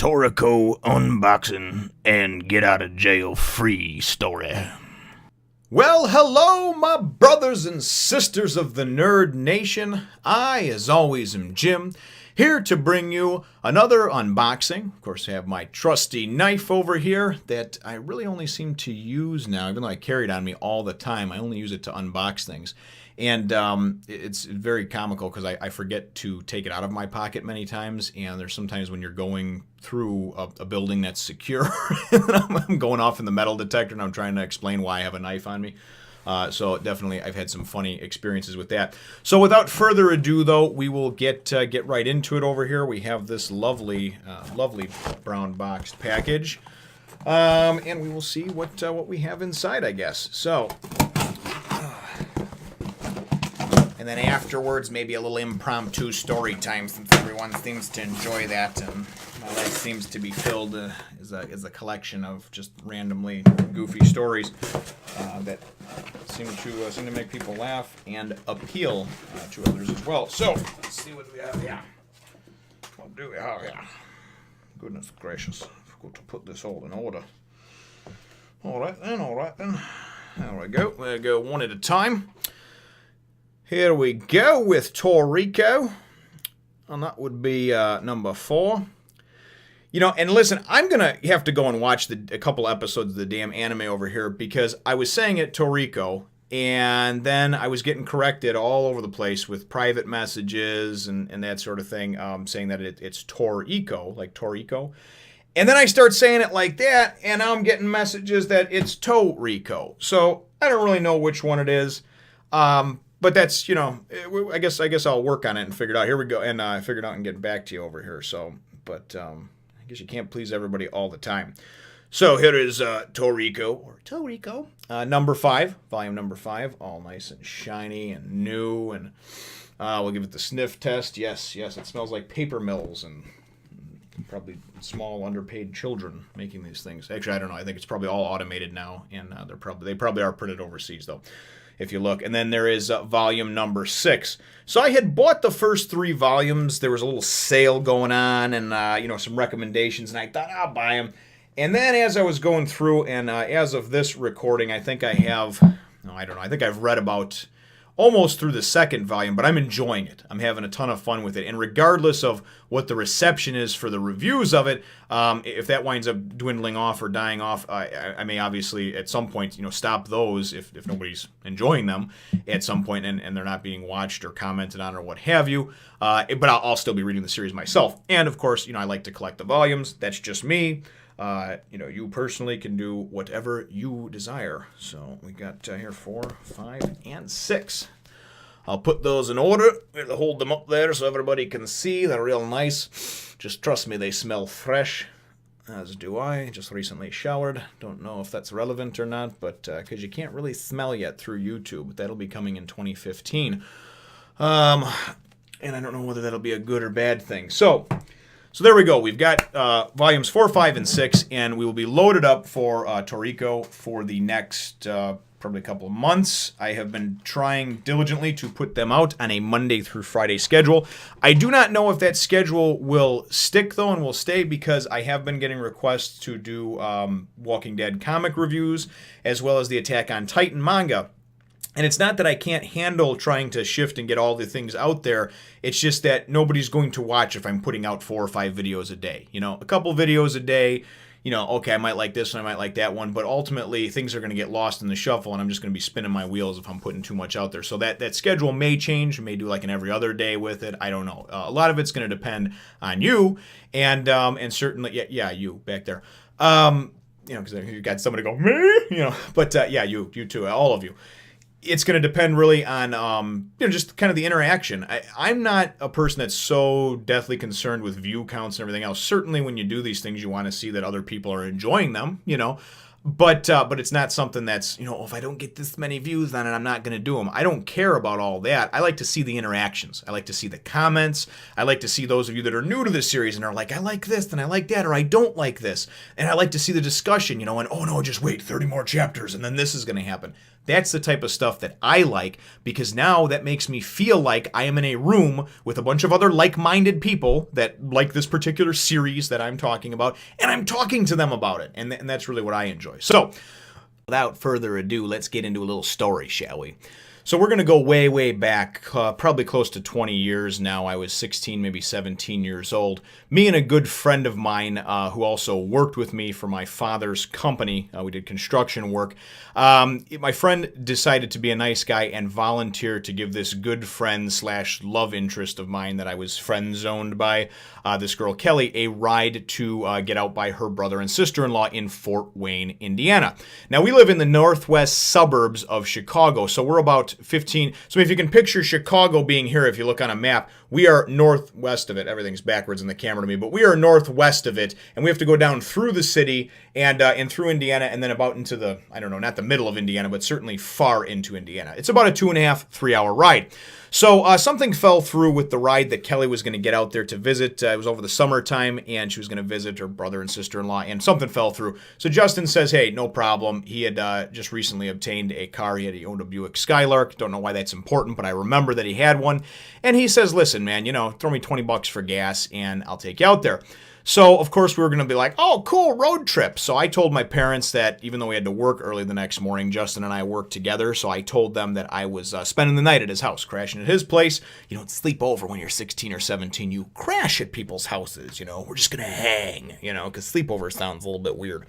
Toriko unboxing and get out of jail free story. Well, hello, my brothers and sisters of the Nerd Nation. I, as always, am Jim, here to bring you another unboxing. Of course, I have my trusty knife over here that I really only seem to use now, even though I carry it on me all the time. I only use it to unbox things. And it's very comical because I forget to take it out of my pocket many times. And there's sometimes when you're going through a building that's secure, and I'm going off in the metal detector and I'm trying to explain why I have a knife on me. So definitely I've had some funny experiences with that. So without further ado, though, we will get right into it over here. We have this lovely brown boxed package. And we will see what we have inside, I guess. So... and then afterwards, maybe a little impromptu story time, since everyone seems to enjoy that. And my life seems to be filled as a collection of just randomly goofy stories that seem to make people laugh and appeal to others as well. So let's see what we have here. What do we have here? Goodness gracious! I've got to put this all in order. All right then. There we go. We'll go one at a time. Here we go with Toriko, and that would be number 4. You know, and listen, I'm going to have to go and watch a couple episodes of the damn anime over here because I was saying it Toriko, and then I was getting corrected all over the place with private messages and that sort of thing, saying that it's Toriko, like Toriko. And then I start saying it like that, and now I'm getting messages that it's Toriko. So I don't really know which one it is. But that's, you know, I guess I'll work on it and figure it out. Here we go. And I figured out and getting back to you over here. So, but I guess you can't please everybody all the time. So here is Toriko, number 5, volume number 5, all nice and shiny and new. And we'll give it the sniff test. Yes, it smells like paper mills and probably small underpaid children making these things. Actually, I don't know. I think it's probably all automated now, and they probably are printed overseas though, if you look. And then there is volume number 6. So I had bought the first 3 volumes. There was a little sale going on and, some recommendations, and I thought I'll buy them. And then as I was going through, and as of this recording, I think I think I've read about almost through the second volume, but I'm enjoying it. I'm having a ton of fun with it. And regardless of what the reception is for the reviews of it, if that winds up dwindling off or dying off, I may obviously at some point, stop those if nobody's enjoying them at some point and they're not being watched or commented on or what have you. But I'll still be reading the series myself. And of course, I like to collect the volumes. That's just me. You personally can do whatever you desire. So we got here 4, 5, and 6. I'll put those in order. We'll hold them up there so everybody can see. They're real nice. Just trust me, they smell fresh, as do I. Just recently showered. Don't know if that's relevant or not, but because you can't really smell yet through YouTube. That'll be coming in 2015. And I don't know whether that'll be a good or bad thing. So there we go. We've got volumes 4, 5, and 6, and we will be loaded up for Toriko for the next probably a couple of months. I have been trying diligently to put them out on a Monday through Friday schedule. I do not know if that schedule will stick, though, and will stay, because I have been getting requests to do Walking Dead comic reviews, as well as the Attack on Titan manga. And it's not that I can't handle trying to shift and get all the things out there. It's just that nobody's going to watch if I'm putting out 4 or 5 videos a day. A couple videos a day, okay, I might like this one, I might like that one. But ultimately, things are going to get lost in the shuffle, and I'm just going to be spinning my wheels if I'm putting too much out there. So that schedule may change. I may do like an every other day with it. I don't know. A lot of it's going to depend on you. And certainly, yeah, you back there. Because you got somebody go, me? But yeah, you too, all of you. It's going to depend really on, just kind of the interaction. I'm not a person that's so deathly concerned with view counts and everything else. Certainly when you do these things, you want to see that other people are enjoying them, But it's not something that's, if I don't get this many views on it, I'm not going to do them. I don't care about all that. I like to see the interactions. I like to see the comments. I like to see those of you that are new to this series and are like, I like this and I like that, or I don't like this. And I like to see the discussion, and, oh no, just wait, 30 more chapters and then this is going to happen. That's the type of stuff that I like, because now that makes me feel like I am in a room with a bunch of other like-minded people that like this particular series that I'm talking about, and I'm talking to them about it, and that's really what I enjoy. So, without further ado, let's get into a little story, shall we? So we're going to go way, way back, probably close to 20 years now. I was 16, maybe 17 years old. Me and a good friend of mine who also worked with me for my father's company, we did construction work. My friend decided to be a nice guy and volunteer to give this good friend / love interest of mine that I was friend zoned by, this girl Kelly, a ride to get out by her brother and sister-in-law in Fort Wayne, Indiana. Now we live in the northwest suburbs of Chicago, so we're about 15. So if you can picture Chicago being here, if you look on a map, we are northwest of it. Everything's backwards in the camera to me, but we are northwest of it, and we have to go down through the city and through Indiana, and then about into the, I don't know, not the middle of Indiana, but certainly far into Indiana. It's about a 2.5, 3 hour ride. So something fell through with the ride that Kelly was going to get out there to visit. It was over the summertime, and she was going to visit her brother and sister-in-law, and something fell through. So Justin says, hey, no problem. He had just recently obtained a car. He owned a Buick Skylark. Don't know why that's important, but I remember that he had one. And he says, listen, man, throw me $20 for gas, and I'll take you out there. So, of course, we were going to be like, oh, cool, road trip. So I told my parents that even though we had to work early the next morning, Justin and I worked together. So I told them that I was spending the night at his house, crashing at his place. You don't sleep over when you're 16 or 17. You crash at people's houses, We're just going to hang, because sleepover sounds a little bit weird.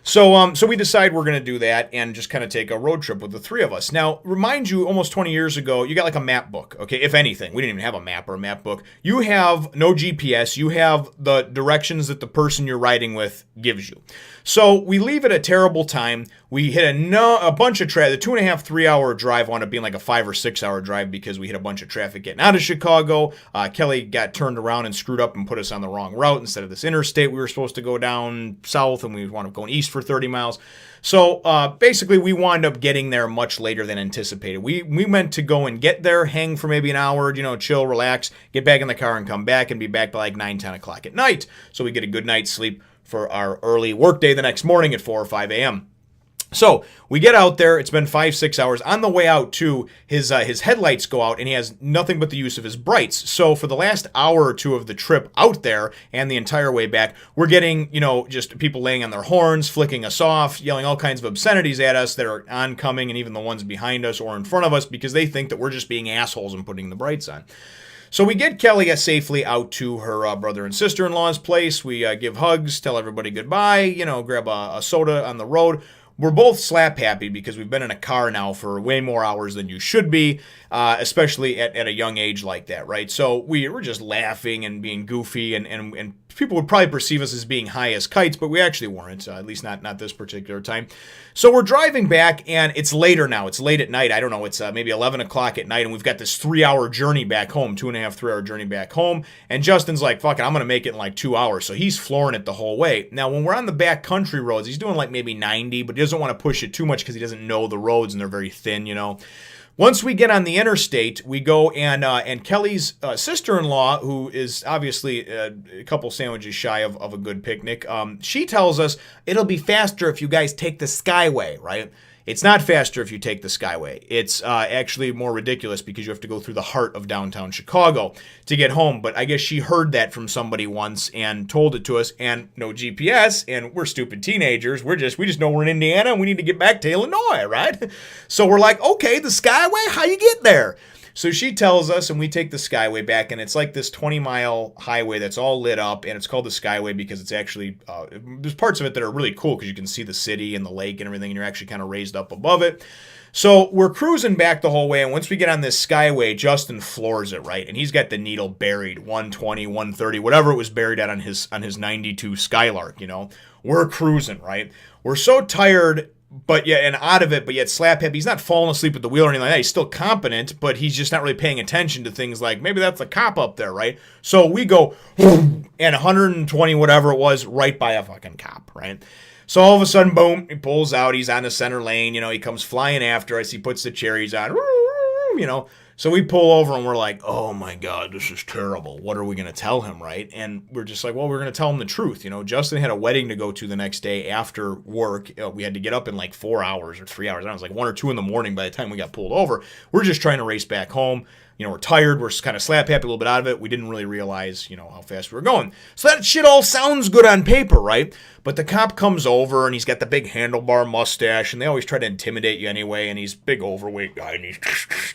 So we decide we're going to do that and just kind of take a road trip with the three of us. Now, remind you, almost 20 years ago, you got like a map book, okay? If anything, we didn't even have a map or a map book. You have no GPS. You have the directions that the person you're riding with gives you. So we leave at a terrible time. We hit a bunch of traffic. The 2.5, 3 hour drive wound up being like a 5 or 6 hour drive because we hit a bunch of traffic getting out of Chicago. Kelly got turned around and screwed up and put us on the wrong route. Instead of this interstate, we were supposed to go down south, and we wound up going east for 30 miles. So basically, we wound up getting there much later than anticipated. We meant to go and get there, hang for maybe an hour, chill, relax, get back in the car and come back and be back by like 9, 10 o'clock at night. So we get a good night's sleep for our early workday the next morning at 4 or 5 a.m. So we get out there. It's been 5, 6 hours. On the way out, too, his headlights go out, and he has nothing but the use of his brights. So for the last hour or two of the trip out there and the entire way back, we're getting, just people laying on their horns, flicking us off, yelling all kinds of obscenities at us that are oncoming, and even the ones behind us or in front of us, because they think that we're just being assholes and putting the brights on. So we get Kelly safely out to her brother and sister-in-law's place. We give hugs, tell everybody goodbye, grab a soda on the road. We're both slap happy because we've been in a car now for way more hours than you should be, especially at a young age like that, right? So we're just laughing and being goofy, and people would probably perceive us as being high as kites, but we actually weren't, at least not this particular time. So we're driving back, and it's later now. It's late at night. I don't know. It's maybe 11 o'clock at night, and we've got this 3 hour journey back home, 2.5, 3 hour journey back home. And Justin's like, fuck it, I'm going to make it in like 2 hours. So he's flooring it the whole way. Now, when we're on the back country roads, he's doing like maybe 90, but he doesn't want to push it too much because he doesn't know the roads, and they're very thin, Once we get on the interstate, we go and Kelly's sister-in-law, who is obviously a couple sandwiches shy of a good picnic, she tells us it'll be faster if you guys take the Skyway, right? It's not faster if you take the Skyway. It's actually more ridiculous because you have to go through the heart of downtown Chicago to get home. But I guess she heard that from somebody once and told it to us, and no GPS, and we're stupid teenagers. We just know we're in Indiana and we need to get back to Illinois, right? So we're like, okay, the Skyway, how you get there? So she tells us, and we take the Skyway back, and it's like this 20-mile highway that's all lit up, and it's called the Skyway because it's actually, there's parts of it that are really cool because you can see the city and the lake and everything, and you're actually kind of raised up above it. So we're cruising back the whole way, and once we get on this Skyway, Justin floors it, right? And he's got the needle buried, 120, 130, whatever it was buried at on his 92 Skylark, We're cruising, right? We're so tired but yet, and out of it, but yet slap happy. He's not falling asleep at the wheel or anything like that. He's still competent, but he's just not really paying attention to things like, maybe that's a cop up there, right? So we go, and 120, whatever it was, right by a fucking cop, right? So all of a sudden, boom, he pulls out. He's on the center lane. He comes flying after us. He puts the cherries on. So we pull over and we're like, oh my God, this is terrible. What are we going to tell him, right? And we're just like, well, we're going to tell him the truth. Justin had a wedding to go to the next day after work. We had to get up in like 4 hours or 3 hours. I don't know, it was like 1 or 2 in the morning by the time we got pulled over. We're just trying to race back home. We're tired. We're kind of slap happy, a little bit out of it. We didn't really realize, how fast we were going. So that shit all sounds good on paper, right? But the cop comes over and he's got the big handlebar mustache, and they always try to intimidate you anyway. And he's a big overweight guy, and he's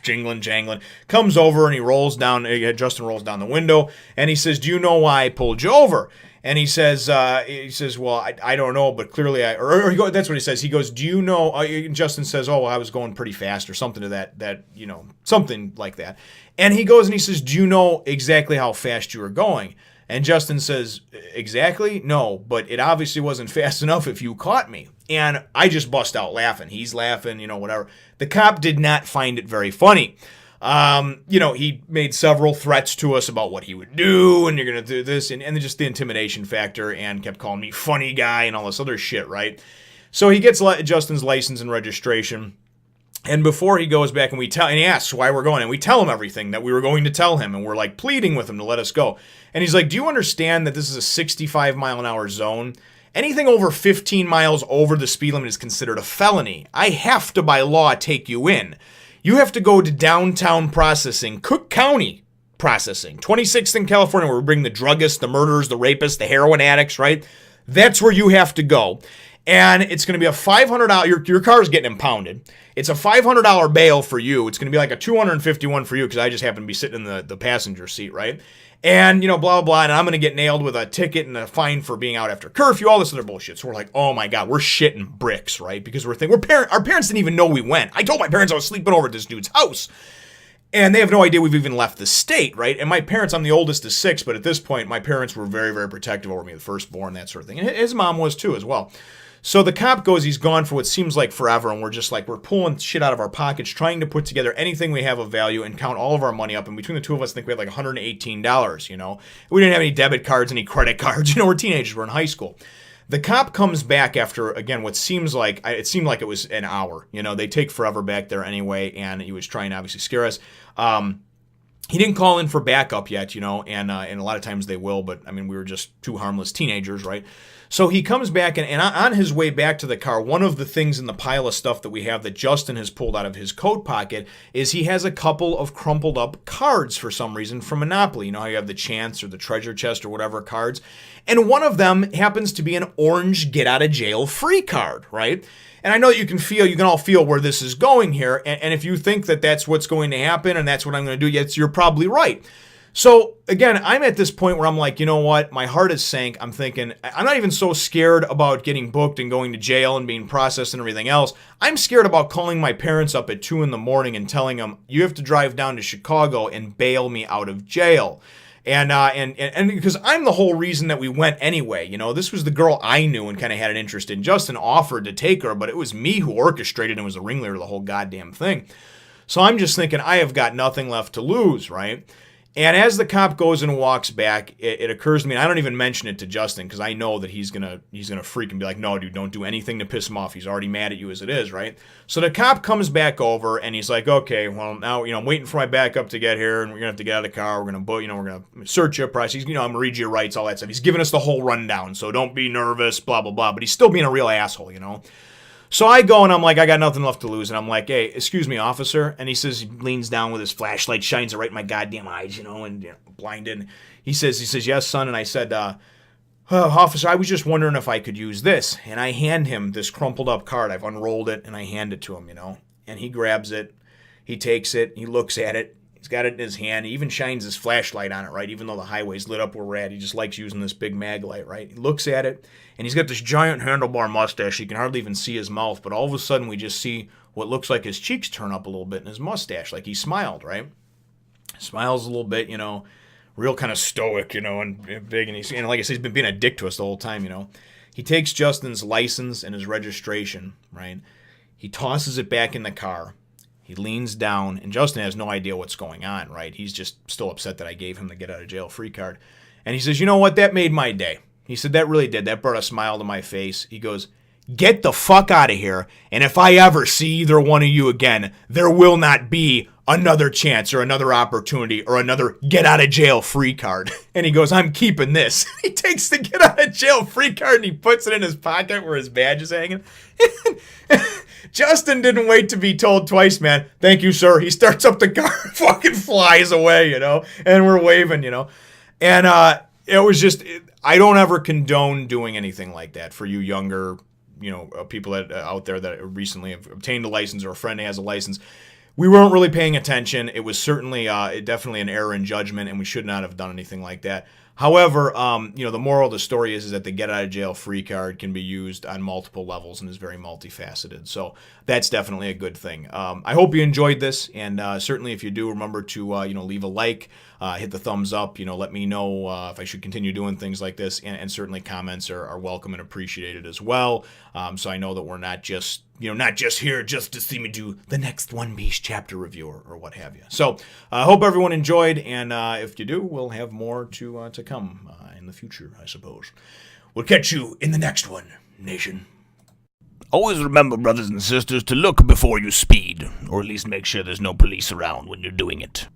jangling. Comes over and he rolls down. Justin rolls down the window, and he says, "Do you know why I pulled you over?" And he says, well, I don't know, but clearly that's what he says. He goes, do you know, Justin says, oh, well, I was going pretty fast or something to that, something like that. And he goes and he says, do you know exactly how fast you were going? And Justin says, exactly? No, but it obviously wasn't fast enough if you caught me. And I just bust out laughing. He's laughing, whatever. The cop did not find it very funny. He made several threats to us about what he would do, and you're going to do this, and just the intimidation factor, and kept calling me funny guy and all this other shit, right? So he gets Justin's license and registration, and before he goes back and he asks why we're going, and we tell him everything that we were going to tell him, and we're like pleading with him to let us go. And he's like, do you understand that this is a 65 mile an hour zone? Anything over 15 miles over the speed limit is considered a felony. I have to, by law, take you in. You have to go to downtown processing, Cook County processing, 26th in California, where we bring the druggists, the murderers, the rapists, the heroin addicts, right? That's where you have to go. And it's going to be a $500, your car's getting impounded. It's a $500 bail for you. It's going to be like a $251 for you because I just happen to be sitting in the passenger seat, right? And, blah, blah, blah, and I'm going to get nailed with a ticket and a fine for being out after curfew, all this other bullshit. So we're like, oh my God, we're shitting bricks, right? Because our parents didn't even know we went. I told my parents I was sleeping over at this dude's house. And they have no idea we've even left the state, right? And my parents, I'm the oldest of 6, but at this point, my parents were very, very protective over me, the firstborn, that sort of thing. And his mom was too, as well. So the cop goes, he's gone for what seems like forever, and we're just like, we're pulling shit out of our pockets, trying to put together anything we have of value and count all of our money up. And between the two of us, I think we had like $118, We didn't have any debit cards, any credit cards. We're teenagers, we're in high school. The cop comes back after, again, what seems like, it seemed like it was an hour. They take forever back there anyway, and he was trying to obviously scare us. He didn't call in for backup yet, and a lot of times they will, but we were just two harmless teenagers, right? So he comes back, and on his way back to the car, one of the things in the pile of stuff that we have that Justin has pulled out of his coat pocket is he has a couple of crumpled up cards for some reason from Monopoly. How you have the chance or the treasure chest or whatever cards. And one of them happens to be an orange get out of jail free card, right? And I know that you can all feel where this is going here. And if you think that that's what's going to happen and that's what I'm going to do, yes, you're probably right. So, again, I'm at this point where I'm like, you know what? My heart is sank. I'm thinking, I'm not even so scared about getting booked and going to jail and being processed and everything else. I'm scared about calling my parents up at 2 a.m. and telling them, you have to drive down to Chicago and bail me out of jail. And because I'm the whole reason that we went anyway. This was the girl I knew and kind of had an interest in. Justin offered to take her, but it was me who orchestrated and was the ringleader of the whole goddamn thing. So I'm just thinking, I have got nothing left to lose, right? And as the cop goes and walks back, it occurs to me, and I don't even mention it to Justin because I know that he's gonna freak and be like, no, dude, don't do anything to piss him off. He's already mad at you as it is, right? So the cop comes back over and he's like, okay, well, now, I'm waiting for my backup to get here, and we're gonna have to get out of the car. We're gonna search your price. I'm gonna read your rights, all that stuff. He's giving us the whole rundown, so don't be nervous, blah, blah, blah. But he's still being a real asshole, So I go and I'm like, I got nothing left to lose. And I'm like, hey, excuse me, officer. And he says, he leans down with his flashlight, shines it right in my goddamn eyes, and blinded. He says, yes, son. And I said, officer, I was just wondering if I could use this. And I hand him this crumpled up card. I've unrolled it and I hand it to him, And he grabs it. He takes it. He looks at it. He's got it in his hand. He even shines his flashlight on it, right? Even though the highway's lit up where we're at, he just likes using this big mag light, right? He looks at it, and he's got this giant handlebar mustache. You can hardly even see his mouth, but all of a sudden we just see what looks like his cheeks turn up a little bit in his mustache, like he smiled, right? Smiles a little bit, real kind of stoic, and big, and like I said, he's been being a dick to us the whole time, He takes Justin's license and his registration, right? He tosses it back in the car. He leans down, and Justin has no idea what's going on, right? He's just still upset that I gave him the get out of jail free card. And he says, you know what? That made my day. He said, that really did. That brought a smile to my face. He goes, get the fuck out of here. And if I ever see either one of you again, there will not be another chance or another opportunity or another get out of jail free card. And he goes, I'm keeping this. He takes the get out of jail free card and he puts it in his pocket where his badge is hanging. Justin didn't wait to be told twice, man. Thank you, sir. He starts up the car and fucking flies away, and we're waving, And it was just, I don't ever condone doing anything like that for you younger, people that out there that recently have obtained a license or a friend has a license. We weren't really paying attention. It was certainly, definitely an error in judgment, and we should not have done anything like that. However, the moral of the story is that the get out of jail free card can be used on multiple levels and is very multifaceted. So that's definitely a good thing. I hope you enjoyed this, and certainly if you do, remember to leave a like, hit the thumbs up. Let me know if I should continue doing things like this, and certainly comments are welcome and appreciated as well. So I know that we're not just here just to see me do the next One Piece chapter review or what have you. So I hope everyone enjoyed, and if you do, we'll have more to come in the future, I suppose. We'll catch you in the next one, nation. Always remember, brothers and sisters, to look before you speed, or at least make sure there's no police around when you're doing it.